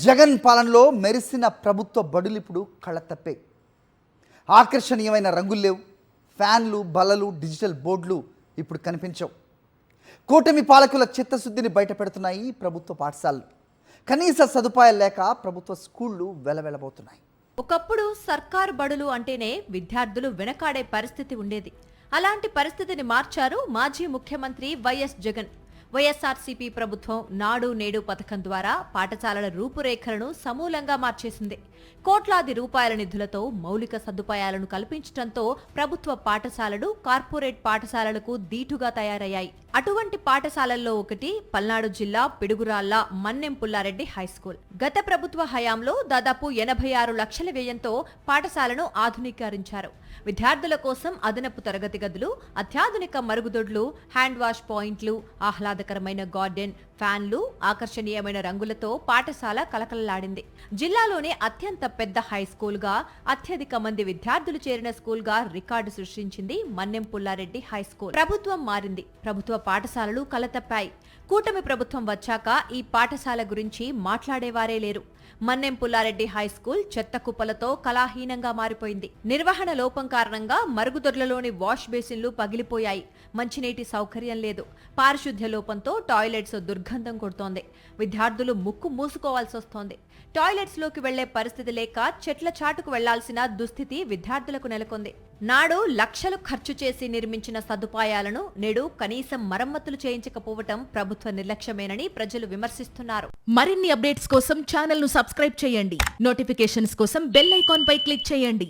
జగన్ పాలనలో మెరిసిన ప్రభుత్వ బడులు ఇప్పుడు కళ్ళ తప్పే. ఆకర్షణీయమైన రంగులు లేవు. ఫ్యాన్లు, బల్లలు, డిజిటల్ బోర్డులు ఇప్పుడు కనిపించవు. కూటమి పాలకుల చిత్తశుద్ధిని బయటపెడుతున్నాయి ప్రభుత్వ పాఠశాలలు. కనీస సదుపాయాలు లేక ప్రభుత్వ స్కూళ్లు వెలవెలబోతున్నాయి. ఒకప్పుడు సర్కారు బడులు అంటేనే విద్యార్థులు వెనకాడే పరిస్థితి ఉండేది. అలాంటి పరిస్థితిని మార్చారు మాజీ ముఖ్యమంత్రి వైఎస్ జగన్. వైఎస్ఆర్సీపీ ప్రభుత్వం నాడు నేడు పథకం ద్వారా పాఠశాలల రూపురేఖలను సమూలంగా మార్చేసింది. కోట్లాది రూపాయల నిధులతో మౌలిక సదుపాయాలను కల్పించడంతో ప్రభుత్వ పాఠశాలలు కార్పొరేట్ పాఠశాలలకు దీటుగా తయారయ్యాయి. అటువంటి పాఠశాలల్లో ఒకటి పల్నాడు జిల్లా పిడుగురాళ్ల మన్నెం పుల్లారెడ్డి హైస్కూల్. గత ప్రభుత్వ హయాంలో దాదాపు 86 లక్షల వ్యయంతో పాఠశాలను ఆధునీకరించారు. విద్యార్థుల కోసం అదనపు తరగతి గదులు, అత్యాధునిక మరుగుదొడ్లు, హ్యాండ్ వాష్ పాయింట్లు, ఆహ్లాదకరమైన గార్డెన్, ఫ్యాన్లు, ఆకర్షణీయమైన రంగులతో పాఠశాల కలకలలాడింది. జిల్లాలోనే అత్యంత పెద్ద హై స్కూల్ గా, అత్యధిక మంది విద్యార్థులు చేరిన స్కూల్ గా రికార్డు సృష్టించింది మన్నెం పుల్లారెడ్డి హై స్కూల్. ప్రభుత్వం మారింది, ప్రభుత్వ పాఠశాలలు కలతప్పాయి. కూటమి ప్రభుత్వం వచ్చాక ఈ పాఠశాల గురించి మాట్లాడేవారే లేరు. మన్నెం పుల్లారెడ్డి హై స్కూల్ చెత్త కుప్పలతో కళాహీనంగా మారిపోయింది. నిర్వహణ లోపం కారణంగా మరుగుదొడ్లలోని వాష్ బేసిన్లు పగిలిపోయాయి. మంచినీటి సౌకర్యం లేదు. పారిశుద్ధ్య లోపంతో టాయిలెట్స్ దుర్గంధం కొడుతోంది. విద్యార్థులు ముక్కు మూసుకోవాల్సి వస్తోంది. టాయిలెట్స్ లోకి వెళ్లే పరిస్థితి లేక చెట్ల చాటుకు వెళ్లాల్సిన దుస్థితి విద్యార్థులకు నెలకొంది. నాడు లక్షలు ఖర్చు చేసి నిర్మించిన సదుపాయాలను నేడు కనీసం మరమ్మతులు చేయించకపోవటం ప్రభుత్వ నిర్లక్ష్యమేనని ప్రజలు విమర్శిస్తున్నారు. మరిన్ని అప్డేట్స్ కోసం ఛానల్ ను సబ్స్క్రైబ్ చేయండి. నోటిఫికేషన్స్ కోసం బెల్ ఐకాన్ పై క్లిక్ చేయండి.